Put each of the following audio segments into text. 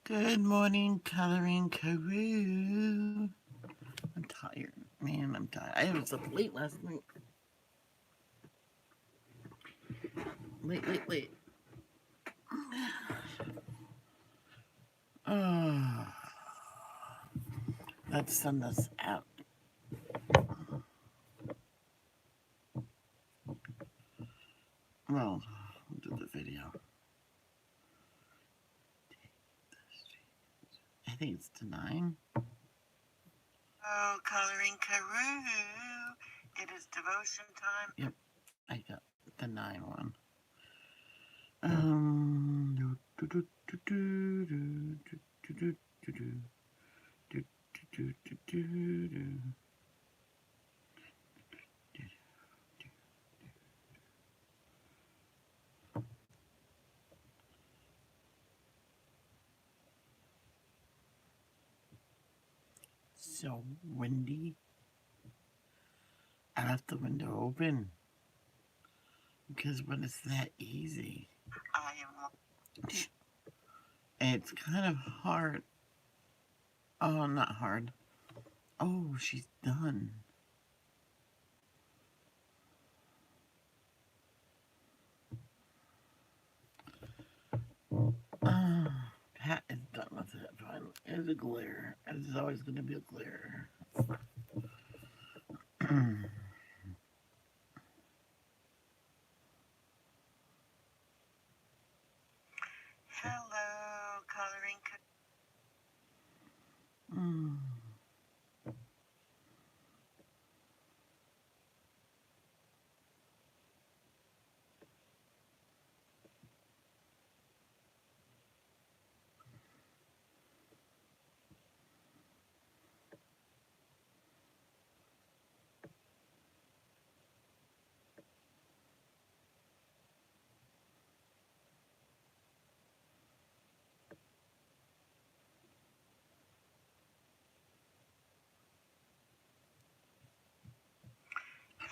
Good morning, Coloring Karoo. I'm tired. Man, I'm tired. I was up late last night. Late. Oh, let's send this out. Well, we'll do the video. I think it's to 9. Oh, Coloring Karoo. It is devotion time. Yep, I got the 9 one. Do, do, do, do, do, do, do, do, do, do. Do, do, do, do, do. So windy. I left the window open because when it's that easy, it's kind of hard. Oh, not hard. Oh, she's done. Pat is done with it. Finally, it's a glare. It's always going to be a glare. Hello, Coloring.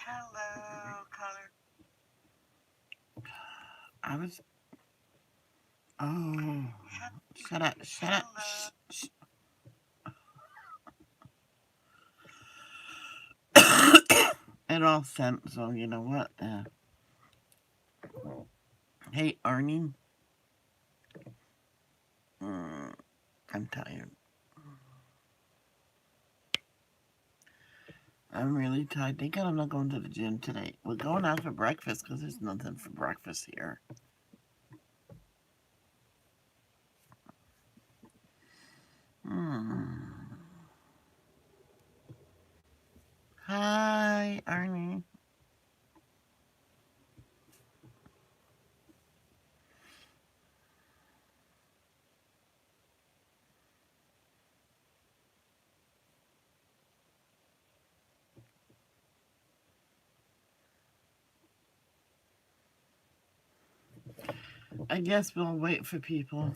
Hello, Color. I was. Oh, shut up! Shut up! Shh. It all sent. So you know what? Hey, Arnie. I'm tired. I'm really tired. Thank God I'm not going to the gym today. We're going out for breakfast because there's nothing for breakfast here. Hi, Arnie. I guess we'll wait for people.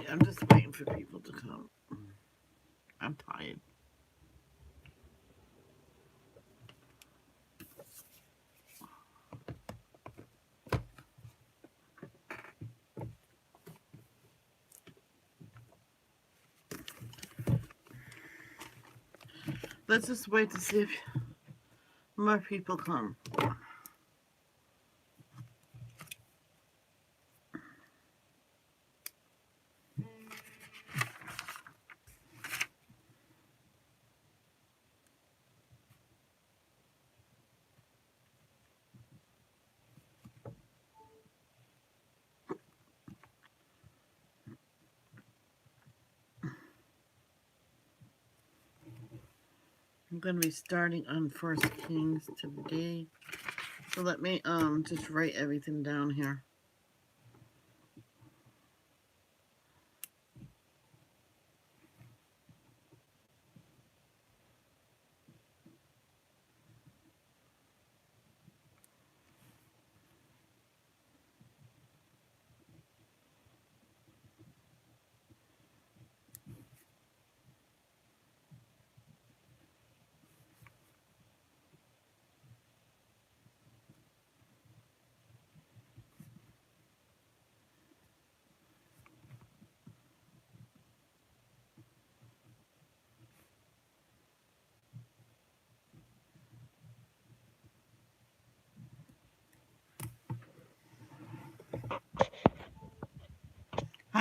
I'm just waiting for people to come. I'm tired. Let's just wait to see if more people come. I'm going to be starting on First Kings today. So let me just write everything down here.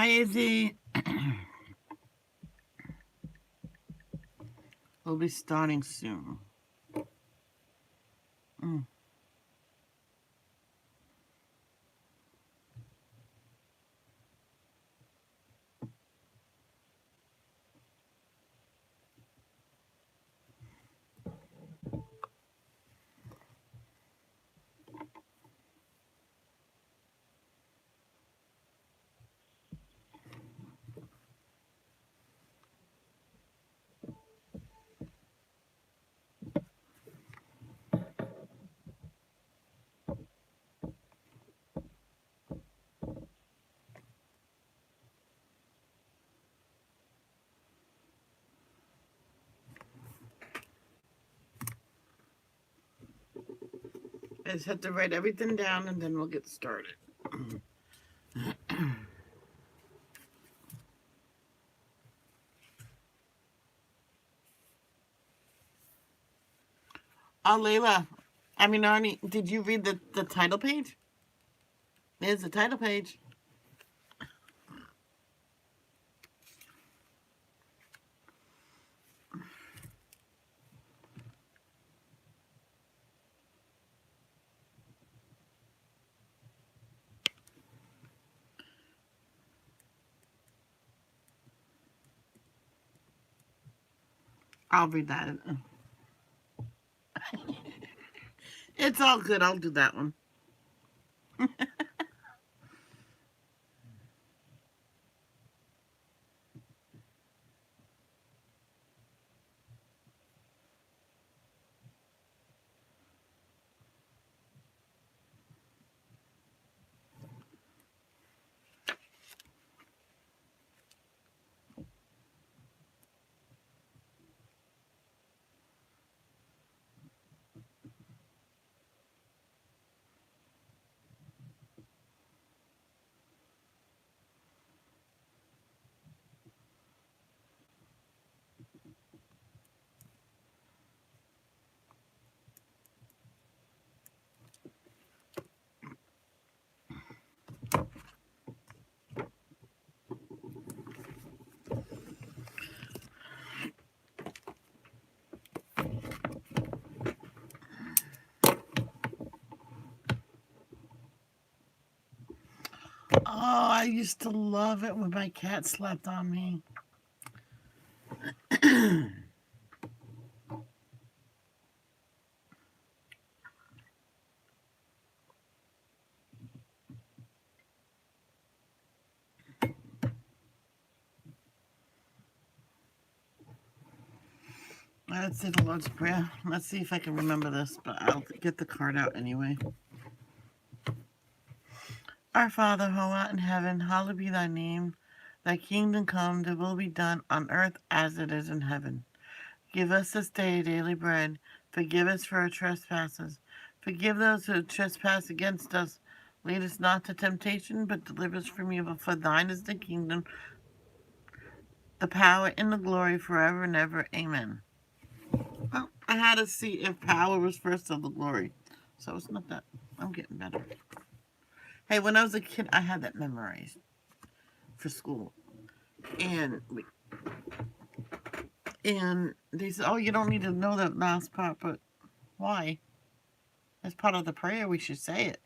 Hi, Izzy. We'll be starting soon. Mm. I just have to write everything down and then we'll get started. Oh, Layla. Arnie, did you read the title page? There's the title page. I'll read that. It's all good. I'll do that one. Oh, I used to love it when my cat slept on me. Let's say the Lord's Prayer. Let's see if I can remember this, but I'll get the card out anyway. Our Father, who art in heaven, hallowed be thy name. Thy kingdom come, thy will be done on earth as it is in heaven. Give us this day daily bread. Forgive us for our trespasses. Forgive those who trespass against us. Lead us not to temptation, but deliver us from evil. For thine is the kingdom, the power, and the glory forever and ever. Amen. Well, I had to see if power was first of the glory. So it's not that. I'm getting better. Hey, when I was a kid, I had that memorized for school. And they said, oh, you don't need to know that last part, but why? As part of the prayer, we should say it.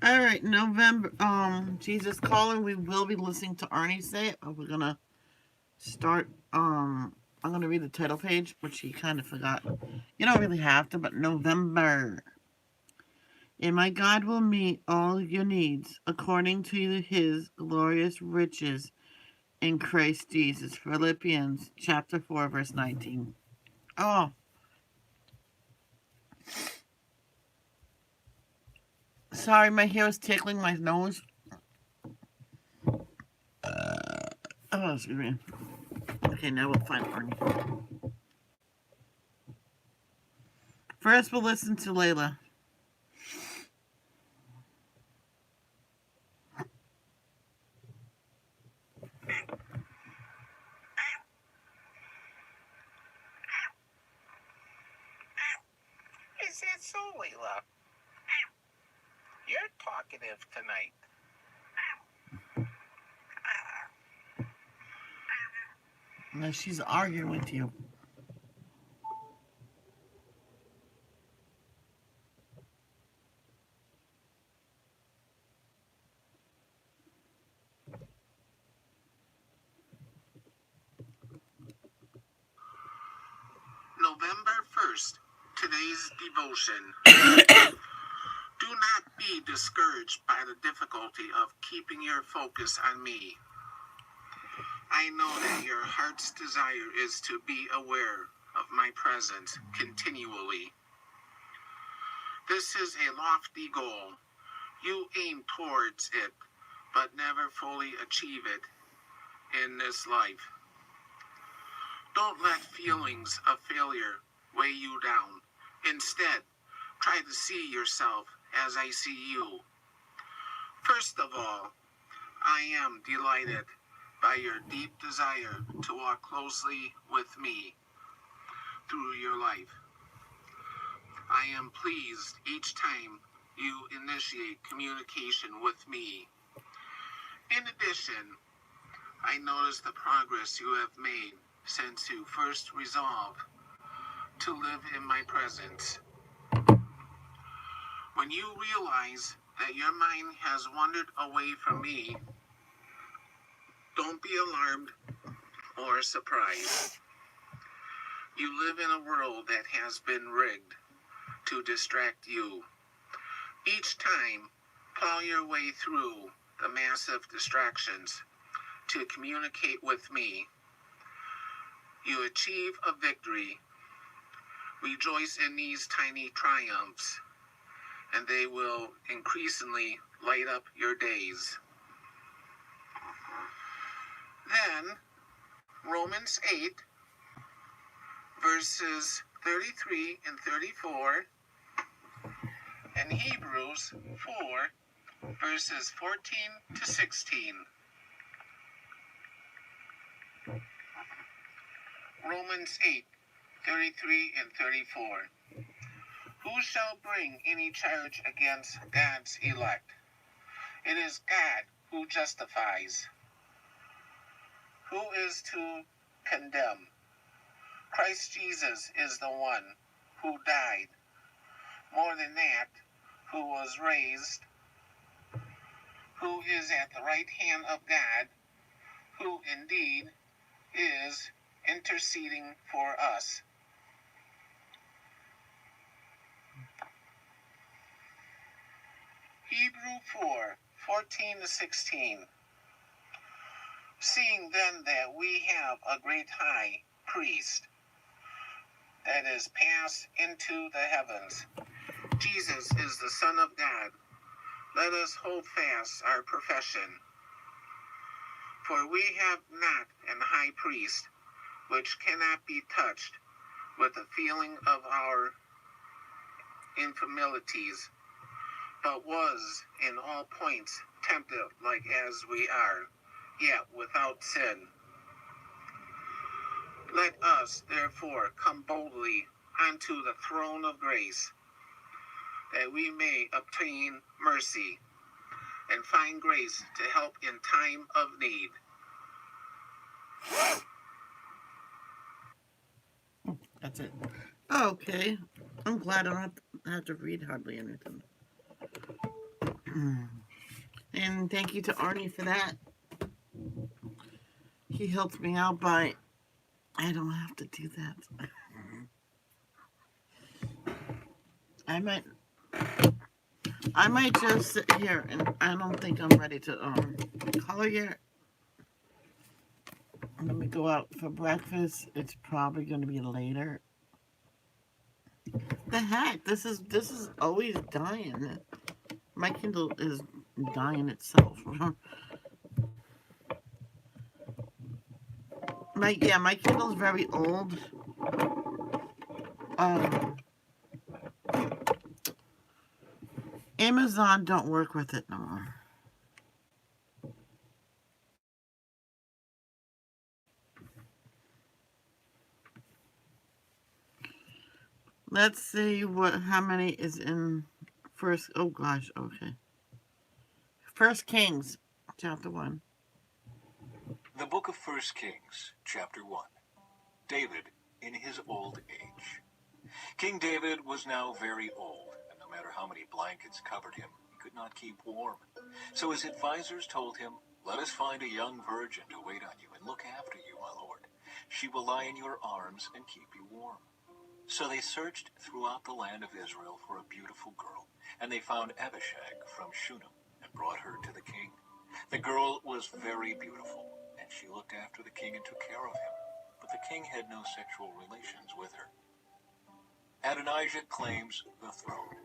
All right, November. Jesus Calling. We will be listening to Arnie say it, but we're gonna start. I'm gonna read the title page, which he kind of forgot. You don't really have to, but November. And my God will meet all your needs according to his glorious riches in Christ Jesus. Philippians chapter 4, verse 19. Oh, sorry, my hair was tickling my nose. Oh, excuse me. Okay, now we'll find Arnie. First, we'll listen to Layla. that so, Layla? You're talkative tonight. No, she's arguing with you. November 1st, today's devotion. Do not be discouraged by the difficulty of keeping your focus on me. I know that your heart's desire is to be aware of my presence continually. This is a lofty goal. You aim towards it, but never fully achieve it in this life. Don't let feelings of failure weigh you down. Instead, try to see yourself as I see you. First of all, I am delighted by your deep desire to walk closely with me through your life. I am pleased each time you initiate communication with me. In addition, I notice the progress you have made since you first resolved to live in my presence. When you realize that your mind has wandered away from me, don't be alarmed or surprised. You live in a world that has been rigged to distract you. Each time, plow your way through the massive distractions to communicate with me. You achieve a victory. Rejoice in these tiny triumphs, and they will increasingly light up your days. Then, Romans 8, verses 33 and 34, and Hebrews 4, verses 14 to 16. Romans 8, 33 and 34. Who shall bring any charge against God's elect? It is God who justifies. Who is to condemn? Christ Jesus is the one who died. More than that, who was raised, who is at the right hand of God, who indeed is interceding for us. Hebrew 4, 14 to 16. Seeing then that we have a great high priest that is passed into the heavens, Jesus is the Son of God, let us hold fast our profession. For we have not an high priest which cannot be touched with the feeling of our infirmities, but was in all points tempted like as we are, yet without sin. Let us therefore come boldly unto the throne of grace, that we may obtain mercy and find grace to help in time of need. That's it. Okay. I'm glad I don't have to read hardly anything. And thank you to Arnie for that. He helped me out by. I don't have to do that. I might just sit here, and I don't think I'm ready to color yet. Let me go out for breakfast. It's probably going to be later. The heck, this is always dying. My Kindle is dying itself. my Kindle's very old. Um, Amazon don't work with it no more. Let's see how many is in first. Oh gosh, okay. First Kings, chapter 1. The book of 1 Kings, chapter 1. David in his old age. King David was now very old, and no matter how many blankets covered him, he could not keep warm. So his advisers told him, "Let us find a young virgin to wait on you and look after you, my lord. She will lie in your arms and keep you warm." So they searched throughout the land of Israel for a beautiful girl, and they found Abishag from Shunem and brought her to the king. The girl was very beautiful, and she looked after the king and took care of him, but the king had no sexual relations with her. Adonijah claims the throne.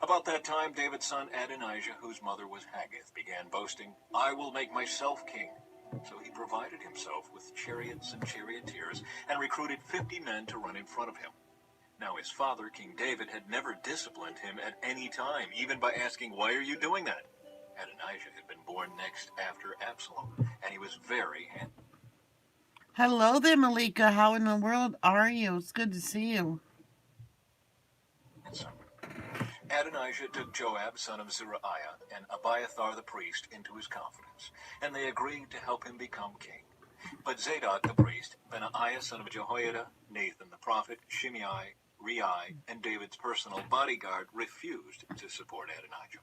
About that time, David's son Adonijah, whose mother was Haggith, began boasting, "I will make myself king." So he provided himself with chariots and charioteers and recruited 50 men to run in front of him. Now his father, King David, had never disciplined him at any time, even by asking, "Why are you doing that?" Adonijah had been born next after Absalom, and he was very handsome. Hello there, Malika. How in the world are you? It's good to see you. Adonijah took Joab, son of Zeruiah, and Abiathar the priest into his confidence, and they agreed to help him become king. But Zadok the priest, Benaiah son of Jehoiada, Nathan the prophet, Shimei, Rei, and David's personal bodyguard refused to support Adonijah.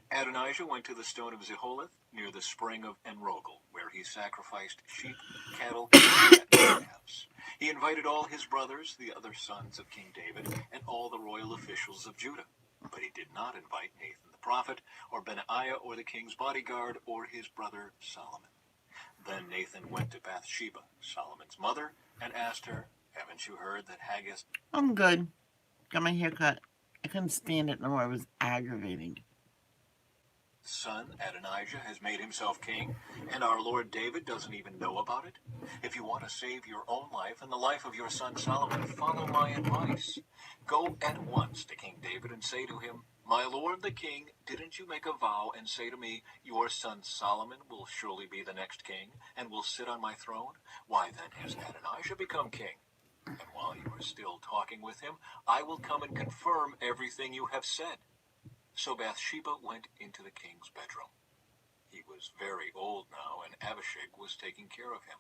Adonijah went to the stone of Zeholeth near the spring of Enrogel, where he sacrificed sheep, cattle, and calves. He invited all his brothers, the other sons of King David, and all the royal officials of Judah. But he did not invite Nathan the prophet, or Benaiah, or the king's bodyguard, or his brother Solomon. Then Nathan went to Bathsheba, Solomon's mother, and asked her, "Haven't you heard that Haggith..." I'm good. Got my hair cut. I couldn't stand it no more. It was aggravating. Son Adonijah has made himself king, and our Lord David doesn't even know about it? If you want to save your own life and the life of your son Solomon, follow my advice. Go at once to King David and say to him, 'My lord the king, didn't you make a vow and say to me, your son Solomon will surely be the next king and will sit on my throne? Why then has Adonijah become king? And while you are still talking with him, I will come and confirm everything you have said.' So Bathsheba went into the king's bedroom. He was very old now, and Abishag was taking care of him.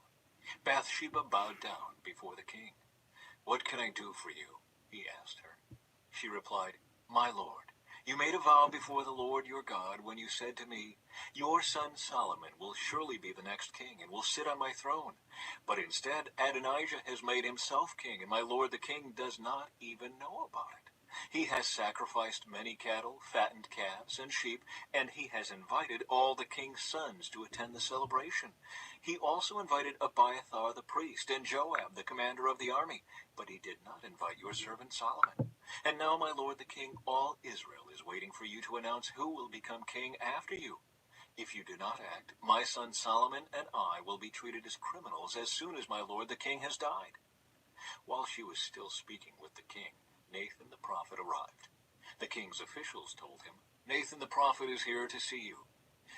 Bathsheba bowed down before the king. 'What can I do for you?' he asked her. She replied, 'My lord, you made a vow before the Lord your God when you said to me, your son Solomon will surely be the next king and will sit on my throne. But instead, Adonijah has made himself king, and my lord the king does not even know about it. He has sacrificed many cattle, fattened calves, and sheep, and he has invited all the king's sons to attend the celebration. He also invited Abiathar the priest and Joab, the commander of the army, but he did not invite your servant Solomon. And now, my lord the king, all Israel is waiting for you to announce who will become king after you. If you do not act, my son Solomon and I will be treated as criminals as soon as my lord the king has died.' While she was still speaking with the king, Nathan the prophet arrived. The king's officials told him, 'Nathan the prophet is here to see you.'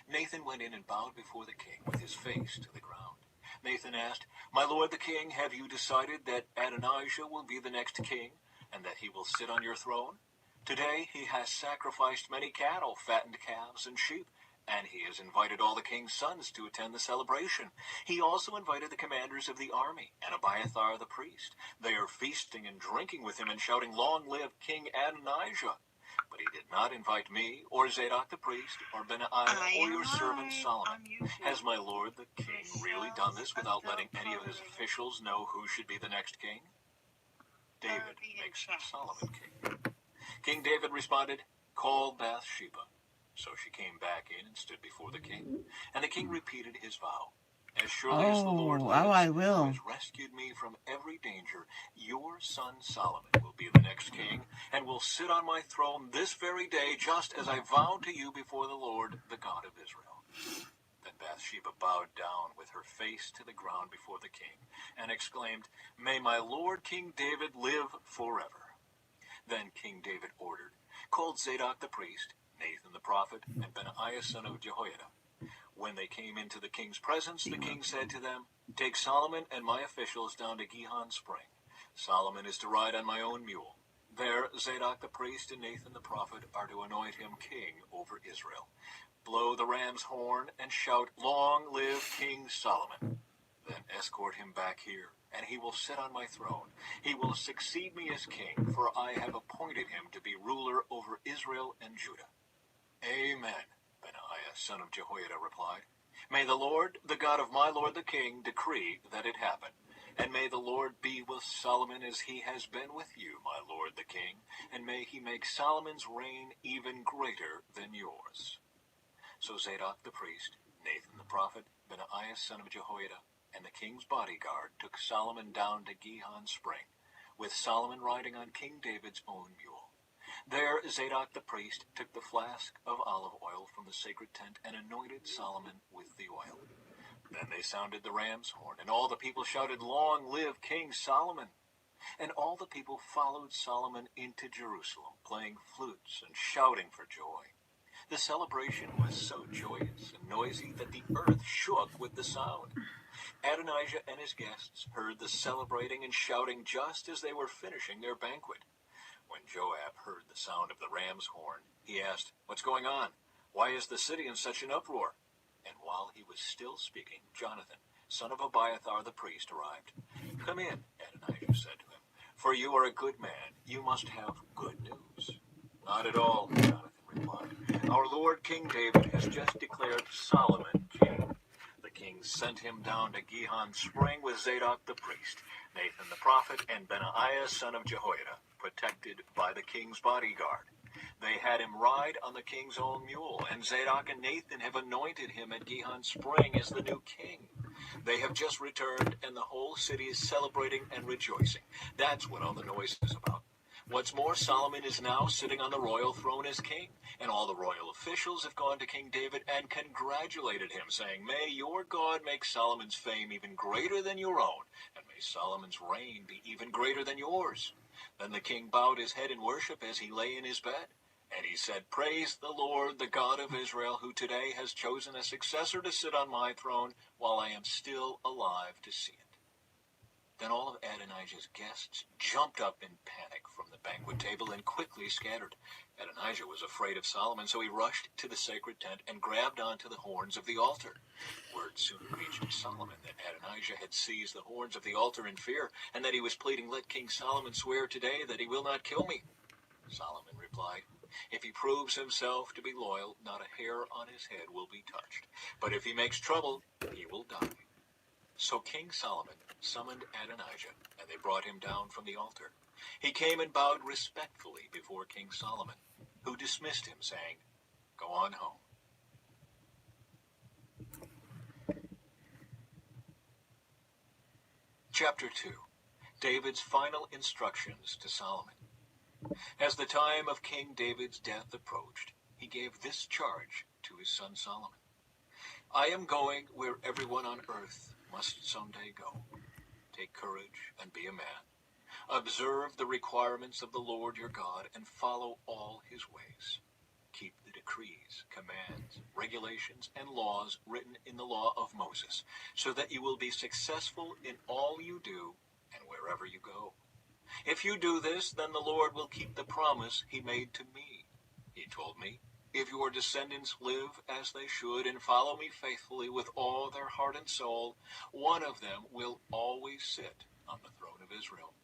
Nathan went in and bowed before the king with his face to the ground. Nathan asked, 'My lord the king, have you decided that Adonijah will be the next king, and that he will sit on your throne? Today he has sacrificed many cattle, fattened calves, and sheep, and he has invited all the king's sons to attend the celebration. He also invited the commanders of the army and Abiathar the priest. They are feasting and drinking with him and shouting, 'Long live King Adonijah!' But he did not invite me, or Zadok the priest, or Benaiah, or your servant Solomon. Has my lord the king really done this without letting any of his officials know who should be the next king?' David makes Solomon king. King David responded, 'Call Bathsheba.' So she came back in and stood before the king, and the king repeated his vow. 'As surely as the Lord lives, I who will. has rescued me from every danger, your son Solomon will be the next king, and will sit on my throne this very day, just as I vowed to you before the Lord, the God of Israel.' Then Bathsheba bowed down with her face to the ground before the king, and exclaimed, 'May my lord King David live forever.' Then King David ordered, 'Called Zadok the priest, Nathan the prophet, and Benaiah son of Jehoiada. When they came into the king's presence, the king said to them, 'Take Solomon and my officials down to Gihon Spring. Solomon is to ride on my own mule. There Zadok the priest and Nathan the prophet are to anoint him king over Israel. Blow the ram's horn and shout, "Long live King Solomon." Then escort him back here, and he will sit on my throne. He will succeed me as king, for I have appointed him to be ruler over Israel and Judah. Amen, Benaiah, son of Jehoiada, replied. May the Lord, the God of my lord the king, decree that it happen. And may the Lord be with Solomon as he has been with you, my lord the king, and may he make Solomon's reign even greater than yours. So Zadok the priest, Nathan the prophet, Benaiah son of Jehoiada, and the king's bodyguard took Solomon down to Gihon Spring, with Solomon riding on King David's own mule. There Zadok the priest took the flask of olive oil from the sacred tent and anointed Solomon with the oil. Then they sounded the ram's horn, and all the people shouted, "Long live King Solomon!" And all the people followed Solomon into Jerusalem, playing flutes and shouting for joy. The celebration was so joyous and noisy that the earth shook with the sound. Adonijah and his guests heard the celebrating and shouting just as they were finishing their banquet. When Joab heard the sound of the ram's horn, he asked, "What's going on? Why is the city in such an uproar?" And while he was still speaking, Jonathan, son of Abiathar the priest, arrived. "Come in," Adonijah said to him, "for you are a good man. You must have good news." "Not at all," Jonathan replied. "Our lord King David has just declared Solomon king." The king sent him down to Gihon Spring with Zadok the priest, Nathan the prophet, and Benaiah son of Jehoiada, protected by the king's bodyguard. They had him ride on the king's own mule, and Zadok and Nathan have anointed him at Gihon Spring as the new king. They have just returned, and the whole city is celebrating and rejoicing. That's what all the noise is about. What's more, Solomon is now sitting on the royal throne as king, and all the royal officials have gone to King David and congratulated him, saying, "May your God make Solomon's fame even greater than your own, and may Solomon's reign be even greater than yours." Then the king bowed his head in worship as he lay in his bed, and he said, "Praise the Lord, the God of Israel, who today has chosen a successor to sit on my throne while I am still alive to see it." Then all of Adonijah's guests jumped up in panic from the banquet table and quickly scattered. Adonijah was afraid of Solomon, so he rushed to the sacred tent and grabbed onto the horns of the altar. Word soon reached Solomon that Adonijah had seized the horns of the altar in fear, and that he was pleading, "Let King Solomon swear today that he will not kill me." Solomon replied, "If he proves himself to be loyal, not a hair on his head will be touched. But if he makes trouble, he will die." So King Solomon summoned Adonijah, and they brought him down from the altar. He came and bowed respectfully before King Solomon, who dismissed him, saying, "Go on home." Chapter 2. David's final instructions to Solomon. As the time of King David's death approached, he gave this charge to his son Solomon. "I am going where everyone on earth must someday go. Take courage and be a man. Observe the requirements of the Lord your God and follow all his ways. Keep the decrees, commands, regulations, and laws written in the law of Moses, so that you will be successful in all you do and wherever you go. If you do this, then the Lord will keep the promise he made to me. He told me, if your descendants live as they should and follow me faithfully with all their heart and soul, one of them will always sit on the throne of Israel.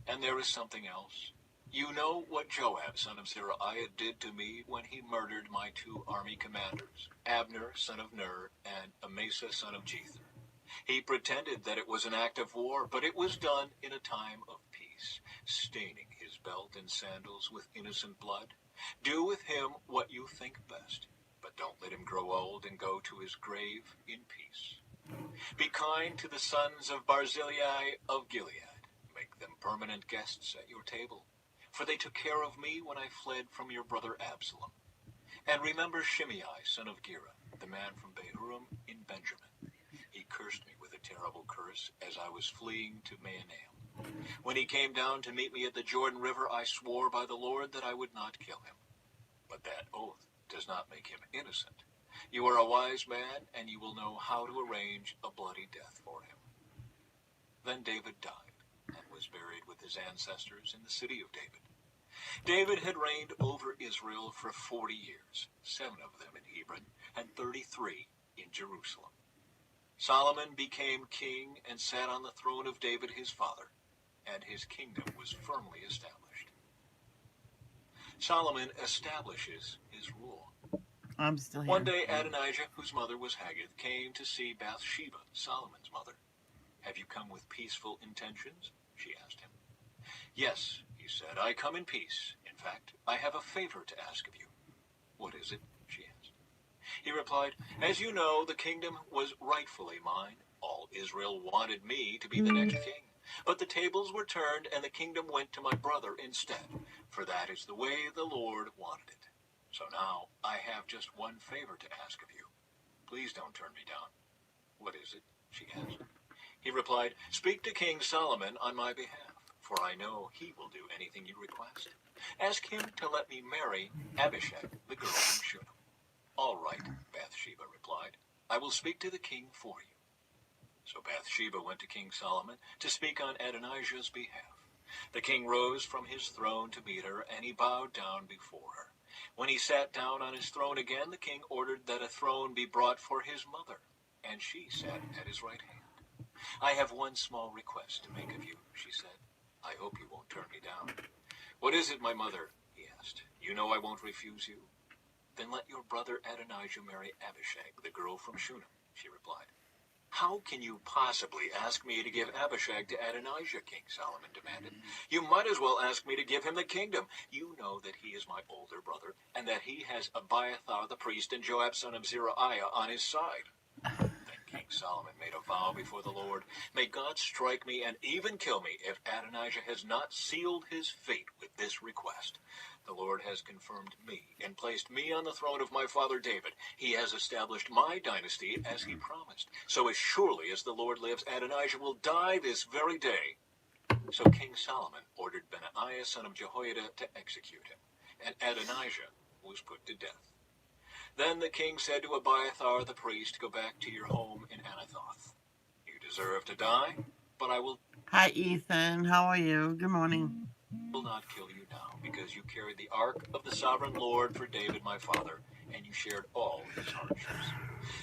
And there is something else. You know what Joab, son of Zeruiah, did to me when he murdered my 2 army commanders, Abner, son of Ner, and Amasa, son of Jether. He pretended that it was an act of war, but it was done in a time of peace, staining his belt and sandals with innocent blood. Do with him what you think best, but don't let him grow old and go to his grave in peace. Be kind to the sons of Barzillai of Gilead. Make them permanent guests at your table, for they took care of me when I fled from your brother Absalom. And remember Shimei, son of Gera, the man from Behurim in Benjamin. He cursed me with a terrible curse as I was fleeing to Mahanaim. When he came down to meet me at the Jordan River, I swore by the Lord that I would not kill him. But that oath does not make him innocent. You are a wise man, and you will know how to arrange a bloody death for him." Then David died and was buried with his ancestors in the city of David. David had reigned over Israel for 40 years, 7 of them in Hebron and 33 in Jerusalem. Solomon became king and sat on the throne of David his father, and his kingdom was firmly established. Solomon establishes his rule. I'm still here. One day Adonijah, whose mother was Haggith, came to see Bathsheba, Solomon's mother. "Have you come with peaceful intentions?" she asked him. "Yes," he said, "I come in peace. In fact, I have a favor to ask of you." "What is it?" she asked. He replied, "As you know, the kingdom was rightfully mine. All Israel wanted me to be the next king. But the tables were turned, and the kingdom went to my brother instead, for that is the way the Lord wanted it. So now I have just one favor to ask of you. Please don't turn me down." "What is it?" she asked. He replied, "Speak to King Solomon on my behalf, for I know he will do anything you request. Ask him to let me marry Abishag, the girl from Shunem." "All right," Bathsheba replied. "I will speak to the king for you." So Bathsheba went to King Solomon to speak on Adonijah's behalf. The king rose from his throne to meet her, and he bowed down before her. When he sat down on his throne again, the king ordered that a throne be brought for his mother, and she sat at his right hand. "I have one small request to make of you," she said. "I hope you won't turn me down." "What is it, my mother?" he asked. "You know I won't refuse you." "Then let your brother Adonijah marry Abishag, the girl from Shunem," she replied. "How can you possibly ask me to give Abishag to Adonijah?" King Solomon demanded. "You might as well ask me to give him the kingdom. You know that he is my older brother, and that he has Abiathar the priest and Joab son of Zeruiah on his side." Then King Solomon made a vow before the Lord, "May God strike me and even kill me if Adonijah has not sealed his fate with this request. The Lord has confirmed me and placed me on the throne of my father David. He has established my dynasty as he promised. So as surely as the Lord lives, Adonijah will die this very day." So King Solomon ordered Benaiah son of Jehoiada to execute him, and Adonijah was put to death. Then the king said to Abiathar the priest, "Go back to your home in Anathoth. You deserve to die, but I will Hi, Ethan. How are you? Good morning. not kill you now, because you carried the ark of the sovereign Lord for David my father, and you shared all his hardships."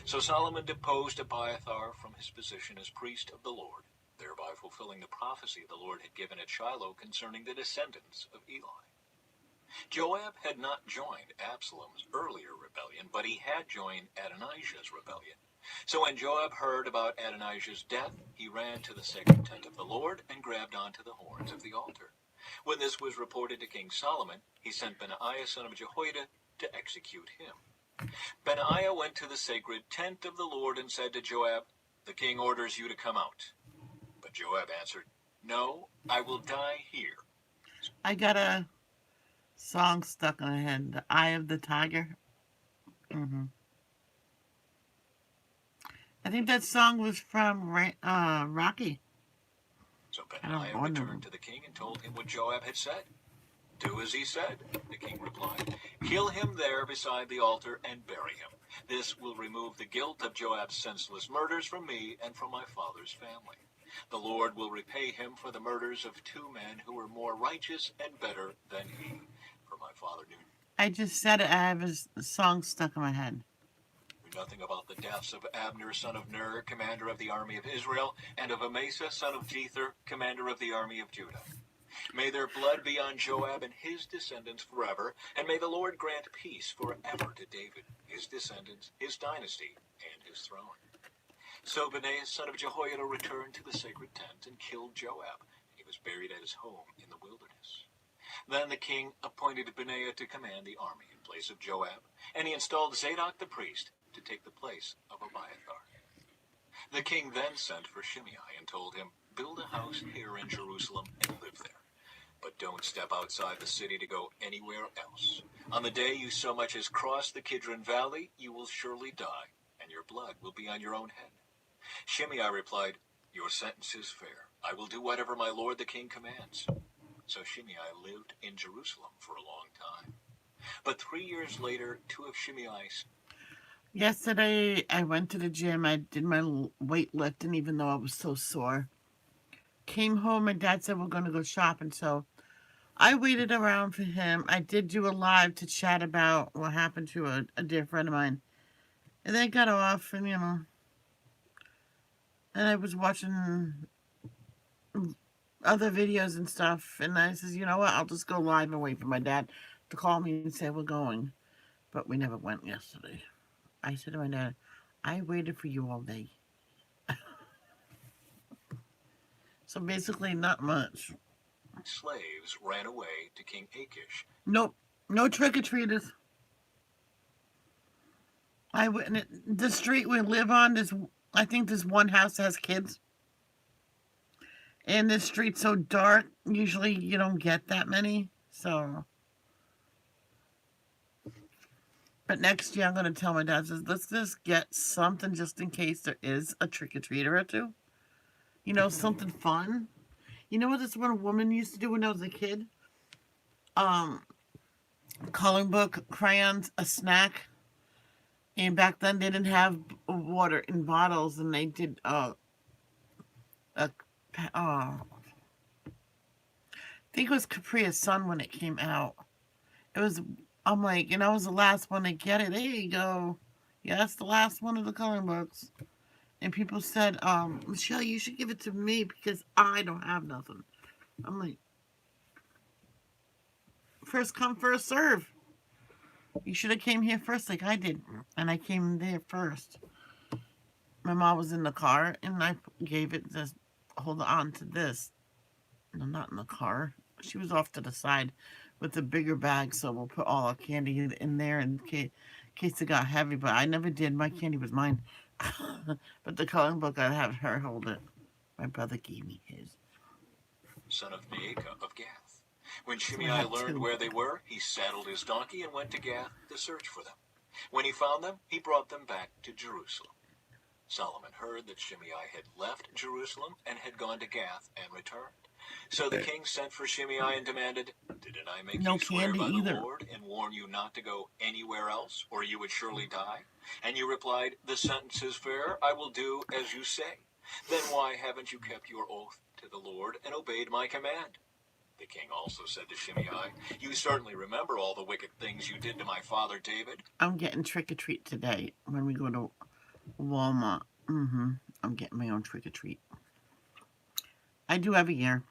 So Solomon deposed Abiathar from his position as priest of the Lord, thereby fulfilling the prophecy the Lord had given at Shiloh concerning the descendants of Eli. Joab had not joined Absalom's earlier rebellion, but he had joined Adonijah's rebellion. So when Joab heard about Adonijah's death, he ran to the sacred tent of the Lord and grabbed onto the horns of the altar. When this was reported to King Solomon, he sent Benaiah son of Jehoiada to execute him. Benaiah went to the sacred tent of the Lord and said to Joab, "The king orders you to come out." But Joab answered, "No, I will die here." I got a song stuck in my head. The Eye of the Tiger. I think that song was from Rocky. So I don't Benaiah remember. returned to the king and told him what Joab had said. "Do as he said," the king replied. "Kill him there beside the altar and bury him. This will remove the guilt of Joab's senseless murders from me and from my father's family. The Lord will repay him for the murders of 2 men who were more righteous and better than he. For my father knew I just said it. I have a song stuck in my head. nothing about the deaths of Abner son of Ner, commander of the army of Israel, and of Amasa son of Jether, commander of the army of Judah. May their blood be on Joab and his descendants forever, and may the Lord grant peace forever to David, his descendants, his dynasty, and his throne." So Benaiah son of Jehoiada returned to the sacred tent and killed Joab, and he was buried at his home in the wilderness. Then the king appointed Benaiah to command the army in place of Joab, and he installed Zadok the priest to take the place of Abiathar. The king then sent for Shimei and told him, "Build a house here in Jerusalem and live there. But don't step outside the city to go anywhere else. On the day you so much as cross the Kidron Valley, you will surely die, and your blood will be on your own head." Shimei replied, "Your sentence is fair. I will do whatever my lord the king commands." So Shimei lived in Jerusalem for a long time. But 3 years later, 2 of Shimei's Yesterday, I went to the gym. I did my weightlifting, even though I was so sore. Came home, my dad said we're going to go shopping, so I waited around for him. I did do a live to chat about what happened to a dear friend of mine. And then I got off and, and I was watching other videos and stuff. And I says, you know what? I'll just go live and wait for my dad to call me and say we're going. But we never went yesterday. I said to my dad, I waited for you all day. So basically, not much. Slaves ran away to King Achish. Nope. No trick-or-treaters. I went the street we live on. I think there's one house that has kids. And this street's so dark, usually you don't get that many. So, but next year I'm going to tell my dad, let's just get something just in case there is a trick-or-treater or two. Something fun. You know what this one woman used to do when I was a kid? Coloring book, crayons, a snack. And back then they didn't have water in bottles, and they did I think it was Capri Sun when it came out. I'm like, I was the last one to get it. There you go. Yeah, that's the last one of the coloring books. And people said, Michelle, you should give it to me because I don't have nothing. I'm like, first come, first serve. You should have came here first like I did. And I came there first. My mom was in the car, and I gave it this, hold on to this. No, not in the car. She was off to the side with the bigger bag, so we'll put all our candy in there in case it got heavy. But I never did. My candy was mine. But the coloring book, I'd have her hold it. My brother gave me his. Son of Maacah of Gath. When Shimei learned where they were, he saddled his donkey and went to Gath to search for them. When he found them, he brought them back to Jerusalem. Solomon heard that Shimei had left Jerusalem and had gone to Gath and returned. So the king sent for Shimei and demanded, Didn't I make you swear by the Lord and warn you not to go anywhere else, or you would surely die? And you replied, The sentence is fair, I will do as you say. Then why haven't you kept your oath to the Lord and obeyed my command? The king also said to Shimei, You certainly remember all the wicked things you did to my father David. I'm getting trick-or-treat today when we go to Walmart. I'm getting my own trick-or-treat. I do every year.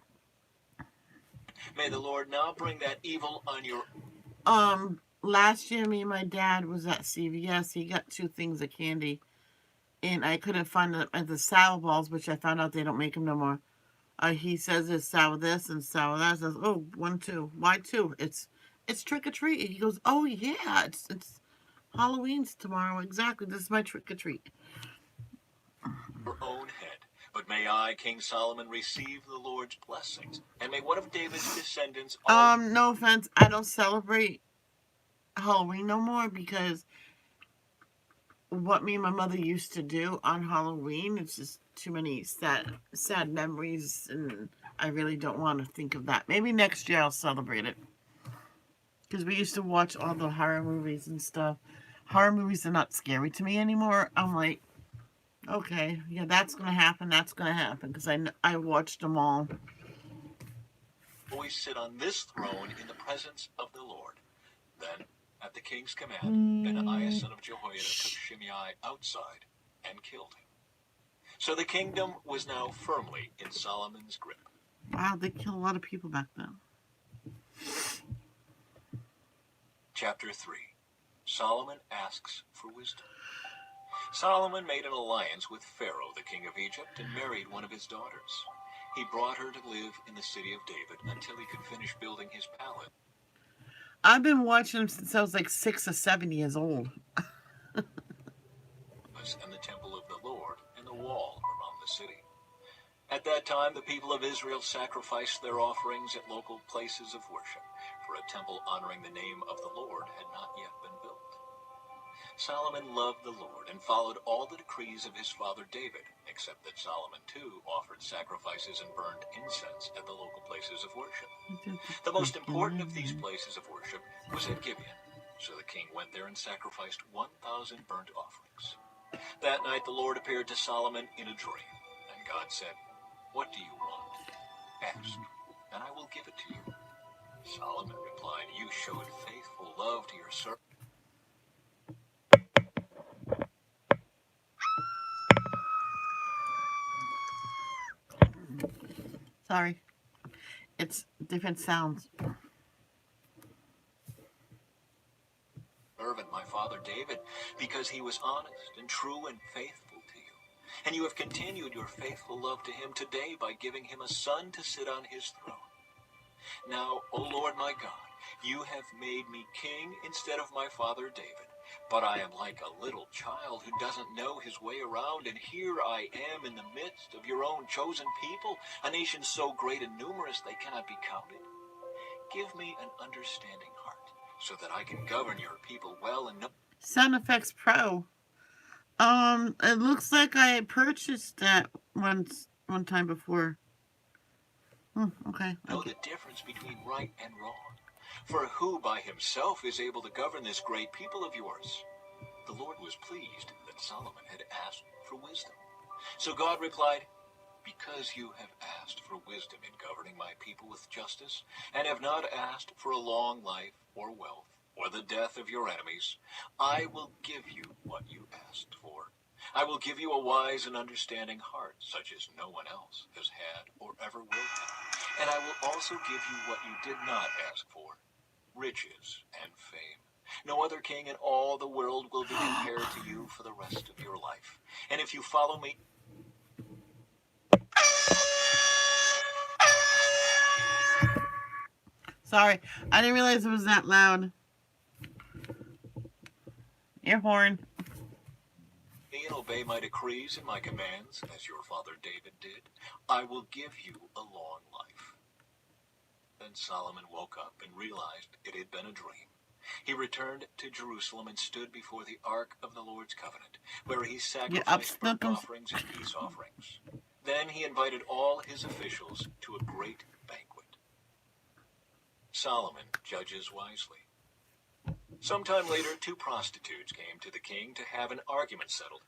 May the Lord now bring that evil on your... Last year, me and my dad was at CVS. He got 2 things of candy. And I couldn't find them at the sour balls, which I found out they don't make them no more. He says it's sour this and sour that. I says, 1, 2. Why 2? It's trick-or-treat. He goes, oh, yeah, it's Halloween's tomorrow. Exactly. This is my trick-or-treat. Your own head. But may I, King Solomon, receive the Lord's blessings, and may one of David's descendants... No offense, I don't celebrate Halloween no more because what me and my mother used to do on Halloween, it's just too many sad memories, and I really don't want to think of that. Maybe next year I'll celebrate it. Because we used to watch all the horror movies and stuff. Horror movies are not scary to me anymore. I'm like, okay, yeah, that's going to happen, because I watched them all. Always sit on this throne in the presence of the Lord. Then, at the king's command, Benaiah son of Jehoiada took Shimei outside and killed him. So the kingdom was now firmly in Solomon's grip. Wow, they killed a lot of people back then. Chapter 3. Solomon asks for wisdom. Solomon made an alliance with Pharaoh, the king of Egypt, and married one of his daughters. He brought her to live in the city of David until he could finish building his palace. I've been watching him since I was like 6 or 7 years old. And the temple of the Lord and the wall around the city. At that time, the people of Israel sacrificed their offerings at local places of worship, for a temple honoring the name of the Lord had not yet been built. Solomon loved the Lord and followed all the decrees of his father David, except that Solomon too offered sacrifices and burned incense at the local places of worship. The most important of these places of worship was at Gibeon, so the king went there and sacrificed 1,000 burnt offerings. That night the Lord appeared to Solomon in a dream, and God said, What do you want? Ask, and I will give it to you. Solomon replied, "You showed faithful love to your servant." Sorry. It's different sounds. Servant, my father David, because he was honest and true and faithful to you. And you have continued your faithful love to him today by giving him a son to sit on his throne. Now, O Lord my God, you have made me king instead of my father David. But I am like a little child who doesn't know his way around, and here I am in the midst of your own chosen people, a nation so great and numerous they cannot be counted. Give me an understanding heart, so that I can govern your people well and know. Sound Effects Pro. It looks like I purchased that one time before. Okay. Know the difference between right and wrong. For who by himself is able to govern this great people of yours? The Lord was pleased that Solomon had asked for wisdom. So God replied, "Because you have asked for wisdom in governing my people with justice, and have not asked for a long life or wealth, or the death of your enemies, I will give you what you asked for. I will give you a wise and understanding heart, such as no one else has had or ever will have. And I will also give you what you did not ask for, riches and fame. No other king in all the world will be compared to you for the rest of your life. And if you follow me..." Sorry, I didn't realize it was that loud. Air horn. "And obey my decrees and my commands, as your father David did, I will give you a long life." Then Solomon woke up and realized it had been a dream. He returned to Jerusalem and stood before the Ark of the Lord's Covenant, where he sacrificed burnt offerings and peace offerings. Then he invited all his officials to a great banquet. Solomon judges wisely. Sometime later, 2 prostitutes came to the king to have an argument settled.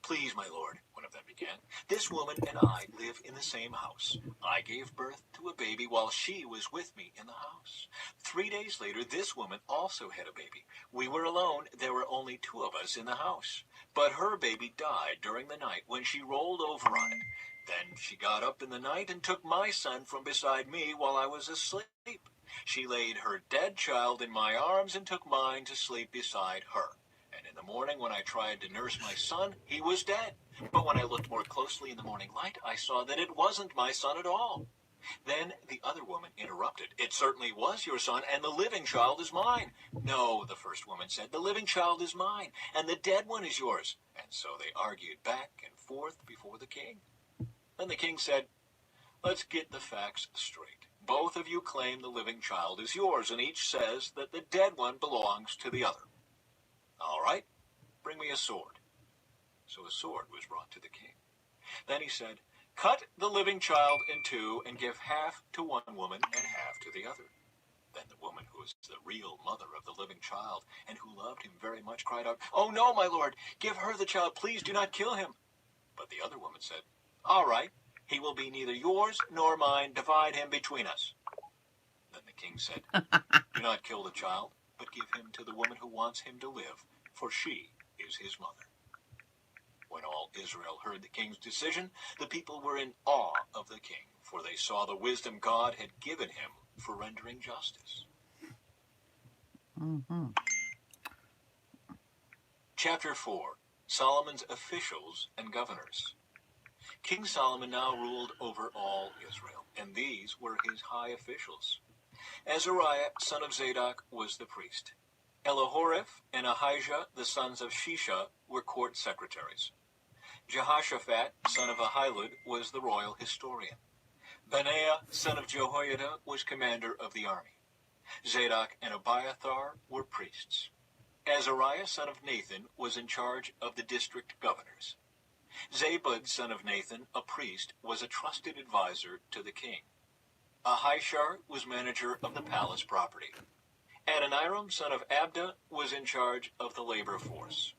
"Please, my lord," one of them began, "this woman and I live in the same house. I gave birth to a baby while she was with me in the house. 3 days later, this woman also had a baby. We were alone. There were only 2 of us in the house. But her baby died during the night when she rolled over on it. Then she got up in the night and took my son from beside me while I was asleep. She laid her dead child in my arms and took mine to sleep beside her. And in the morning, when I tried to nurse my son, he was dead. But when I looked more closely in the morning light, I saw that it wasn't my son at all." Then the other woman interrupted. "It certainly was your son, and the living child is mine." "No," the first woman said, "the living child is mine, and the dead one is yours." And so they argued back and forth before the king. Then the king said, "Let's get the facts straight. Both of you claim the living child is yours, and each says that the dead one belongs to the other. All right, bring me a sword." So a sword was brought to the king. Then he said, "Cut the living child in 2 and give half to one woman and half to the other." Then the woman who was the real mother of the living child and who loved him very much cried out, "Oh no, my lord, give her the child. Please do not kill him." But the other woman said, "All right, he will be neither yours nor mine. Divide him between us." Then the king said, "Do not kill the child, but give him to the woman who wants him to live, for she is his mother." When all Israel heard the king's decision, the people were in awe of the king, for they saw the wisdom God had given him for rendering justice. Mm-hmm. Chapter 4. Solomon's Officials and Governors. King Solomon now ruled over all Israel, and these were his high officials. Azariah, son of Zadok, was the priest. Elihoreph and Ahijah, the sons of Shisha, were court secretaries. Jehoshaphat, son of Ahilud, was the royal historian. Benaiah, son of Jehoiada, was commander of the army. Zadok and Abiathar were priests. Azariah, son of Nathan, was in charge of the district governors. Zabud, son of Nathan, a priest, was a trusted advisor to the king. Ahishar was manager of the palace property. Adoniram, son of Abda, was in charge of the labor force.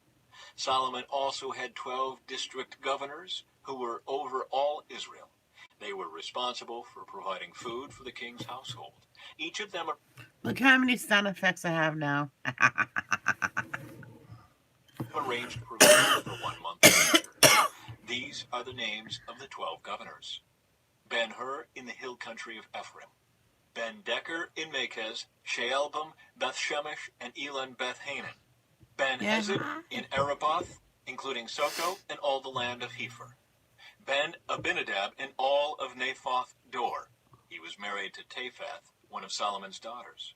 Solomon also had 12 district governors who were over all Israel. They were responsible for providing food for the king's household. Each of them Look how many sound effects I have now. arranged provisions for 1 month of the year. These are the names of the 12 governors. Ben-Hur in the hill country of Ephraim, Ben-Decker in Makez, Shealbam, Beth-Shemesh, and Elon Beth-Hanan, Ben-Hezed in Araboth, including Soko and all the land of Hepher, Ben-Abinadab in all of Naphoth Dor. He was married to Taphath, one of Solomon's daughters.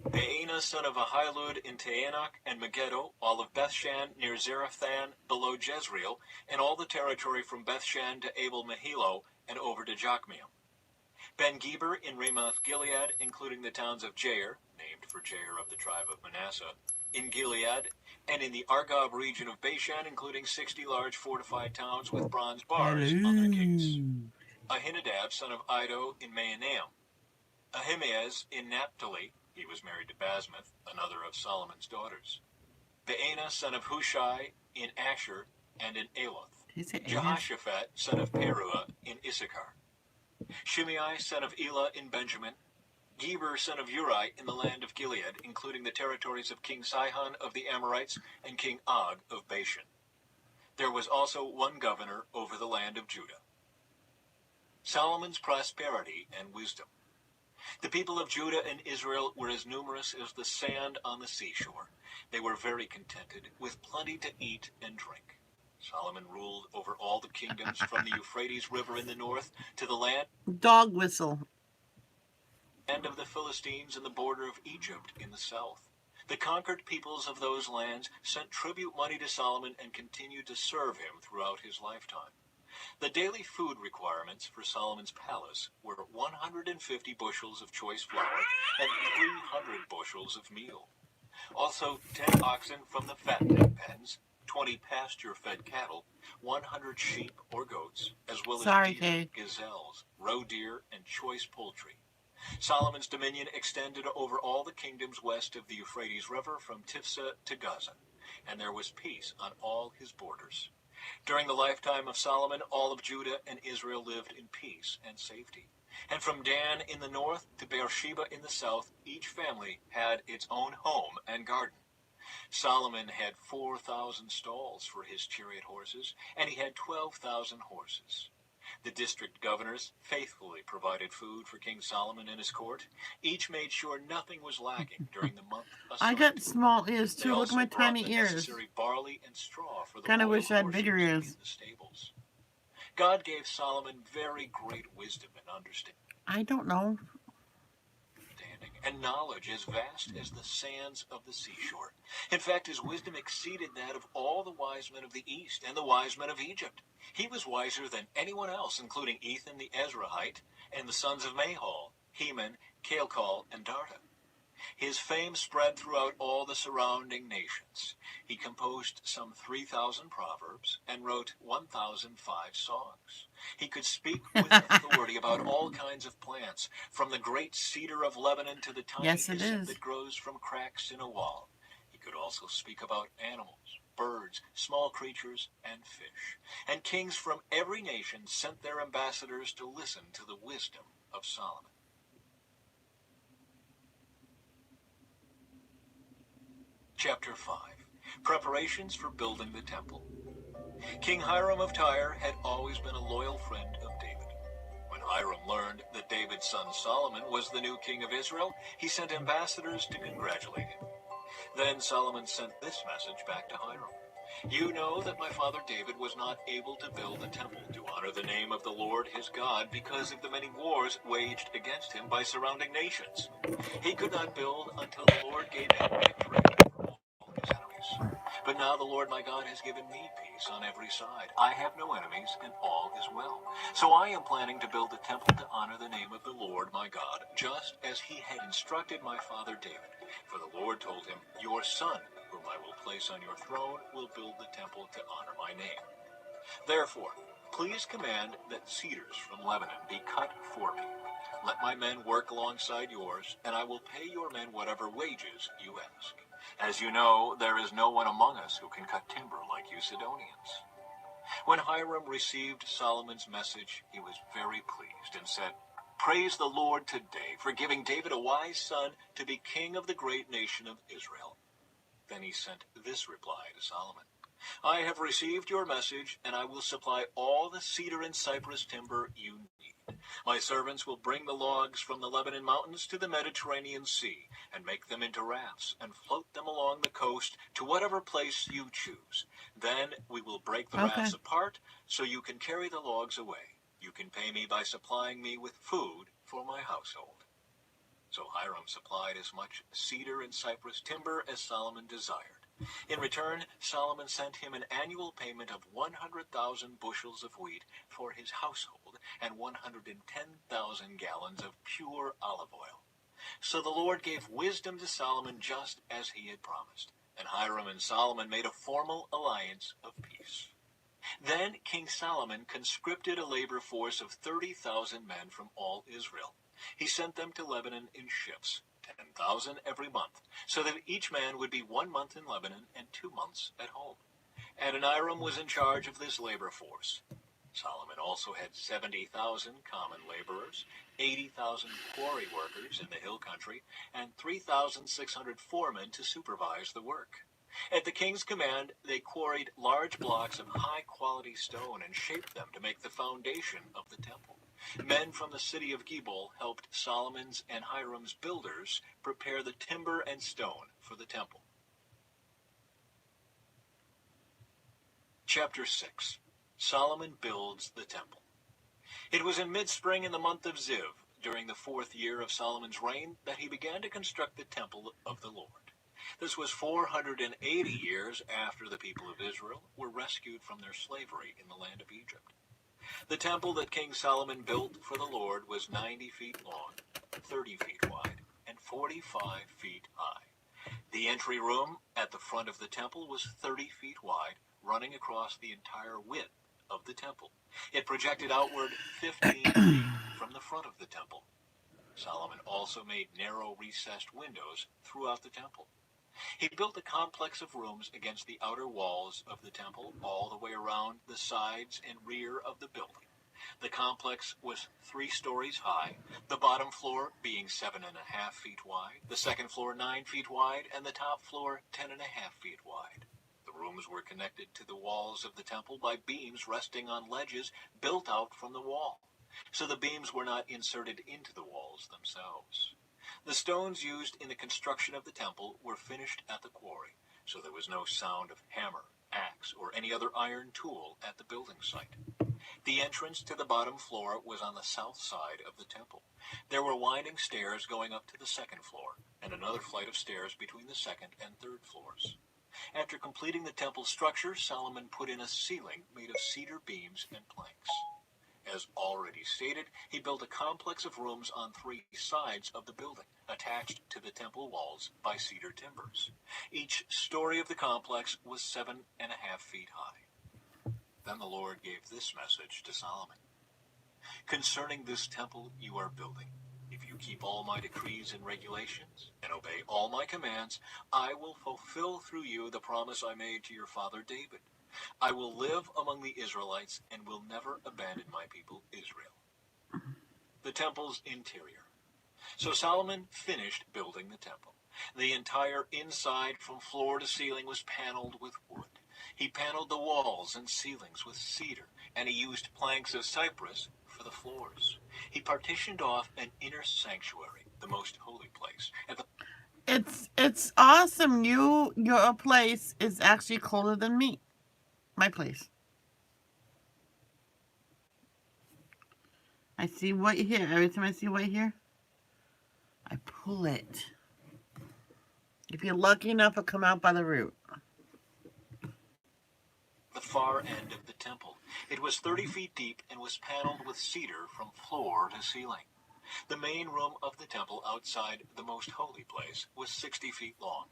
Baana son of Ahilud in Taanach and Megiddo, all of Bethshan near Zarephath below Jezreel, and all the territory from Bethshan to Abel Mahilo and over to Jokmeam. Ben-Geber in Ramoth Gilead, including the towns of Jair, named for Jair of the tribe of Manasseh, in Gilead, and in the Argob region of Bashan, including 60 large fortified towns with bronze bars on their gates. Ahinadab son of Iddo in Mahanaim. Ahimaaz in Naphtali, he was married to Basmath, another of Solomon's daughters. Baana son of Hushai in Asher and in Aloth. Jehoshaphat son of Peruah in Issachar. Shimei son of Elah in Benjamin. Geber son of Uri in the land of Gilead, including the territories of King Sihon of the Amorites and King Og of Bashan. There was also one governor over the land of Judah. Solomon's prosperity and wisdom. The people of Judah and Israel were as numerous as the sand on the seashore. They were very contented, with plenty to eat and drink. Solomon ruled over all the kingdoms from the Euphrates River in the north to the land Dog whistle. of the Philistines and the border of Egypt in the south. The conquered peoples of those lands sent tribute money to Solomon and continued to serve him throughout his lifetime. The daily food requirements for Solomon's palace were 150 bushels of choice flour and 300 bushels of meal. Also, 10 oxen from the fattening pens, 20 pasture-fed cattle, 100 sheep or goats, as well as deer, gazelles, roe deer, and choice poultry. Solomon's dominion extended over all the kingdoms west of the Euphrates River from Tifsa to Gaza, and there was peace on all his borders. During the lifetime of Solomon, all of Judah and Israel lived in peace and safety. And from Dan in the north to Beersheba in the south, each family had its own home and garden. Solomon had 4,000 stalls for his chariot horses, and he had 12,000 horses. The district governors faithfully provided food for King Solomon and his court. Each made sure nothing was lacking during the month of I got small ears too. Look at my tiny ears. Necessary barley and straw for the kind of wish I had bigger ears. In the stables. God gave Solomon very great wisdom and understanding. I don't know. And knowledge as vast as the sands of the seashore. In fact, his wisdom exceeded that of all the wise men of the East and the wise men of Egypt. He was wiser than anyone else, including Ethan the Ezrahite and the sons of Mahol, Heman, Calcol, and Darda. His fame spread throughout all the surrounding nations. He composed some 3,000 proverbs and wrote 1,005 songs. He could speak with authority about all kinds of plants, from the great cedar of Lebanon to the tiny hyssop that grows from cracks in a wall. He could also speak about animals, birds, small creatures, and fish. And kings from every nation sent their ambassadors to listen to the wisdom of Solomon. Chapter 5. Preparations for building the temple. King Hiram of Tyre had always been a loyal friend of David. When Hiram learned that David's son Solomon was the new king of Israel, he sent ambassadors to congratulate him. Then Solomon sent this message back to Hiram. You know that my father David was not able to build a temple to honor the name of the Lord his God because of the many wars waged against him by surrounding nations. He could not build until the Lord gave him victory over all his enemies. But now the Lord my God has given me peace on every side. I have no enemies, and all is well. So I am planning to build a temple to honor the name of the Lord my God, just as he had instructed my father David. For the Lord told him, your son, whom I will place on your throne, will build the temple to honor my name. Therefore, please command that cedars from Lebanon be cut for me. Let my men work alongside yours, and I will pay your men whatever wages you ask. As you know, there is no one among us who can cut timber like you Sidonians. When Hiram received Solomon's message, he was very pleased and said, Praise the Lord today for giving David a wise son to be king of the great nation of Israel. Then he sent this reply to Solomon. I have received your message, and I will supply all the cedar and cypress timber you need. My servants will bring the logs from the Lebanon mountains to the Mediterranean Sea, and make them into rafts, and float them along the coast to whatever place you choose. Then we will break the rafts apart, so you can carry the logs away. You can pay me by supplying me with food for my household. So Hiram supplied as much cedar and cypress timber as Solomon desired. In return, Solomon sent him an annual payment of 100,000 bushels of wheat for his household and 110,000 gallons of pure olive oil. So the Lord gave wisdom to Solomon just as he had promised, and Hiram and Solomon made a formal alliance of peace. Then King Solomon conscripted a labor force of 30,000 men from all Israel. He sent them to Lebanon in ships, 10,000 every month, so that each man would be 1 month in Lebanon and 2 months at home. Adoniram was in charge of this labor force. Solomon also had 70,000 common laborers, 80,000 quarry workers in the hill country, and 3,600 foremen to supervise the work. At the king's command, they quarried large blocks of high-quality stone and shaped them to make the foundation of the temple. Men from the city of Gebal helped Solomon's and Hiram's builders prepare the timber and stone for the temple. Chapter 6. Solomon builds the temple. It was in mid-spring in the month of Ziv, during the 4th year of Solomon's reign, that he began to construct the temple of the Lord. This was 480 years after the people of Israel were rescued from their slavery in the land of Egypt. The temple that King Solomon built for the Lord was 90 feet long, 30 feet wide, and 45 feet high. The entry room at the front of the temple was 30 feet wide, running across the entire width of the temple. It projected outward 15 feet from the front of the temple. Solomon also made narrow recessed windows throughout the temple. He built a complex of rooms against the outer walls of the temple, all the way around the sides and rear of the building. The complex was 3 stories high, the bottom floor being 7.5 feet wide, the second floor 9 feet wide, and the top floor 10.5 feet wide. The rooms were connected to the walls of the temple by beams resting on ledges built out from the wall, so the beams were not inserted into the walls themselves. The stones used in the construction of the temple were finished at the quarry, so there was no sound of hammer, axe, or any other iron tool at the building site. The entrance to the bottom floor was on the south side of the temple. There were winding stairs going up to the second floor, and another flight of stairs between the second and third floors. After completing the temple structure, Solomon put in a ceiling made of cedar beams and planks. As already stated, he built a complex of rooms on 3 sides of the building, attached to the temple walls by cedar timbers. Each story of the complex was 7.5 feet high. Then the Lord gave this message to Solomon. Concerning this temple you are building, if you keep all my decrees and regulations, and obey all my commands, I will fulfill through you the promise I made to your father David. I will live among the Israelites and will never abandon my people Israel. The temple's interior. So Solomon finished building the temple. The entire inside from floor to ceiling was paneled with wood. He paneled the walls and ceilings with cedar, and he used planks of cypress for the floors. He partitioned off an inner sanctuary, the most holy place, at the It's awesome. Your place is actually colder than me. My place. I see white here. Every time I see white here, I pull it. If you're lucky enough, it'll come out by the root. far end of the temple. It was 30 feet deep and was paneled with cedar from floor to ceiling. The main room of the temple outside the most holy place was 60 feet long.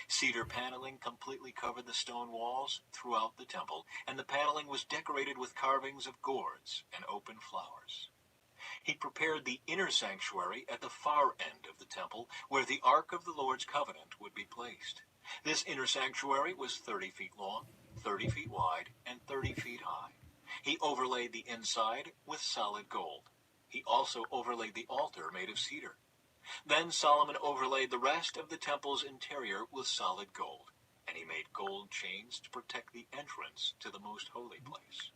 Cedar paneling completely covered the stone walls throughout the temple, and the paneling was decorated with carvings of gourds and open flowers. He prepared the inner sanctuary at the far end of the temple, where the Ark of the Lord's Covenant would be placed. This inner sanctuary was 30 feet long, 30 feet wide, and 30 feet high. He overlaid the inside with solid gold. He also overlaid the altar made of cedar. Then Solomon overlaid the rest of the temple's interior with solid gold, and he made gold chains to protect the entrance to the most holy place.